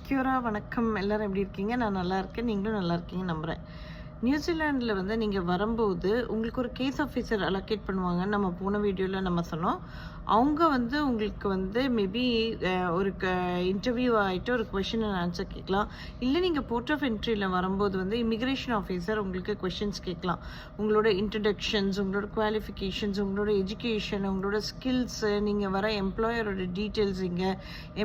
Cura வணக்கம். எல்லாரும் எப்படி இருக்கீங்க? நான் நல்லா இருக்கேன். நீங்களும் நல்லா இருக்கீங்கன்னு நம்புறேன். நியூசிலாண்டில் வந்து நீங்கள் வரும்போது உங்களுக்கு ஒரு கேஸ் ஆஃபீஸர் அலோகேட் பண்ணுவாங்கன்னு நம்ம போன வீடியோவில் நம்ம சொன்னோம். அவங்க வந்து உங்களுக்கு வந்து மேபி ஒரு இன்டர்வியூ ஆகிட்டு ஒரு கொஷின் அண்ட் ஆன்சர் கேட்கலாம். இல்லை நீங்கள் போர்ட் ஆஃப் என்ட்ரியில் வரும்போது வந்து இமிக்ரேஷன் ஆஃபீஸர் உங்களுக்கு கொஷின்ஸ் கேட்கலாம். உங்களோட இன்ட்ரடக்ஷன்ஸ், உங்களோட குவாலிஃபிகேஷன்ஸ், உங்களோட எஜுகேஷன், உங்களோட ஸ்கில்ஸு, நீங்கள் வர எம்ப்ளாயரோட டீட்டெயில்ஸ், இங்கே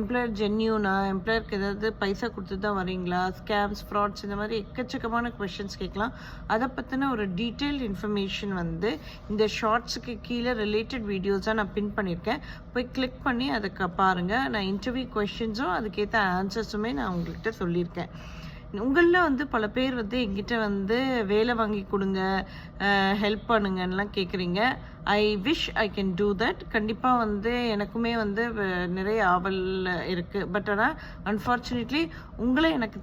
எம்ப்ளாயர் ஜென்யூனா, எம்ப்ளாயருக்கு ஏதாவது பைசா கொடுத்து தான் வரீங்களா, ஸ்கேம்ஸ், ஃப்ராட்ஸ், இந்த மாதிரி எக்கச்சக்கமான கொஷின்ஸ் கேட்கலாம். அதை பற்றின ஒரு டீட்டெயில்டு இன்ஃபர்மேஷன் வந்து இந்த ஷார்ட்ஸுக்கு கீழே ரிலேட்டட் வீடியோஸாக நான் பின் பண்ணியிருக்கேன். போய் கிளிக் பண்ணி அதை பாருங்கள். நான் இன்டர்வியூ கொஷின்ஸும் அதுக்கேற்ற ஆன்சர்ஸுமே நான் உங்கள்கிட்ட சொல்லியிருக்கேன். உங்களில் வந்து பல பேர் வந்து எங்கிட்ட வந்து வேலை வாங்கி கொடுங்க, ஹெல்ப் பண்ணுங்கன்னெலாம் கேட்குறீங்க. I wish I can do that. கண்டிப்பாக வந்து எனக்குமே வந்து நிறைய ஆவல் இருக்குது. பட் ஆனால் அன்ஃபார்ச்சுனேட்லி உங்களை எனக்கு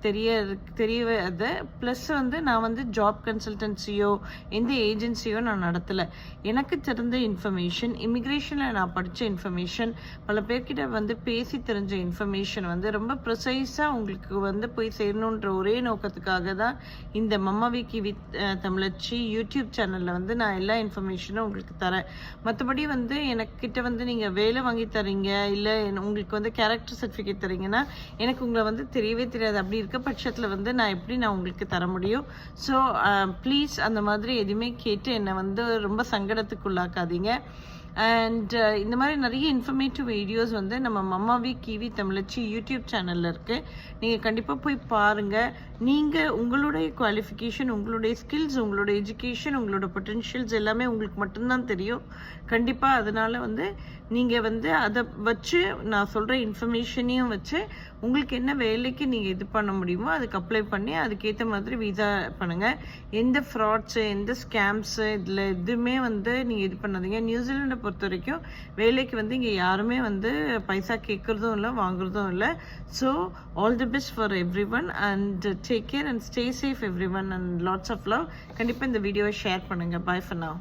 தெரியாது. ப்ளஸ் வந்து நான் வந்து ஜாப் கன்சல்டன்சியோ எந்த ஏஜென்சியோ நான் நடத்தலை. எனக்கு தெரிந்த இன்ஃபர்மேஷன், இமிக்ரேஷனில் நான் படித்த இன்ஃபர்மேஷன், பல பேர்கிட்ட வந்து பேசி தெரிஞ்ச இன்ஃபர்மேஷன் வந்து ரொம்ப ப்ரிசைஸாக உங்களுக்கு வந்து போய் சேரணுன்ற ஒரே நோக்கத்துக்காக தான் இந்த மம்மாவி கிவி தமிழச்சி யூடியூப் சேனலில் வந்து நான் எல்லா இன்ஃபர்மேஷனும் உங்களுக்கு தரேன். மற்றபடி வந்து எனக்கிட்ட வந்து நீங்கள் வேலை வாங்கி தரீங்க, இல்லை உங்களுக்கு வந்து கேரக்டர் சர்டிஃபிகேட் தரீங்கன்னா எனக்கு உங்களை வந்து தெரியவே தெரியாது. அப்படி இருக்க பட்சத்தில் வந்து நான் எப்படி நான் உங்களுக்கு தர முடியும்? ஸோ ப்ளீஸ் அந்த மாதிரி எதுவுமே கேட்டு என்னை வந்து ரொம்ப சங்கடத்துக்குள்ளாக்காதீங்க. அண்ட் இந்த மாதிரி நிறைய இன்ஃபர்மேட்டிவ் வீடியோஸ் வந்து நம்ம மம்மாவி கிவி தமிழச்சி யூடியூப் சேனலில் இருக்குது. நீங்கள் கண்டிப்பாக போய் பாருங்கள். நீங்கள் உங்களுடைய குவாலிஃபிகேஷன், உங்களுடைய ஸ்கில்ஸ், உங்களோட எஜுகேஷன், உங்களோட பொட்டென்ஷியல்ஸ் எல்லாமே உங்களுக்கு மட்டும்தான் தெரியும். கண்டிப்பாக அதனால் வந்து நீங்கள் வந்து அதை வச்சு நான் சொல்கிற இன்ஃபர்மேஷனையும் வச்சு உங்களுக்கு என்ன வேலைக்கு நீங்கள் இது பண்ண முடியுமோ அதுக்கு அப்ளை பண்ணி அதுக்கேற்ற மாதிரி வீசா பண்ணுங்கள். எந்த ஃப்ராட்ஸு, எந்த ஸ்கேம்ஸு, இதில் எதுவுமே வந்து நீங்கள் இது பண்ணாதீங்க. நியூசிலாண்டை பொறுத்த வரைக்கும் வேலைக்கு வந்து இங்கே யாருமே வந்து பைசா கேட்குறதும் இல்லை, வாங்குறதும் இல்லை. So all the best for everyone and take care and stay safe everyone and lots of love. கண்டிப்பாக இந்த வீடியோவை ஷேர் பண்ணுங்கள். Bye for now.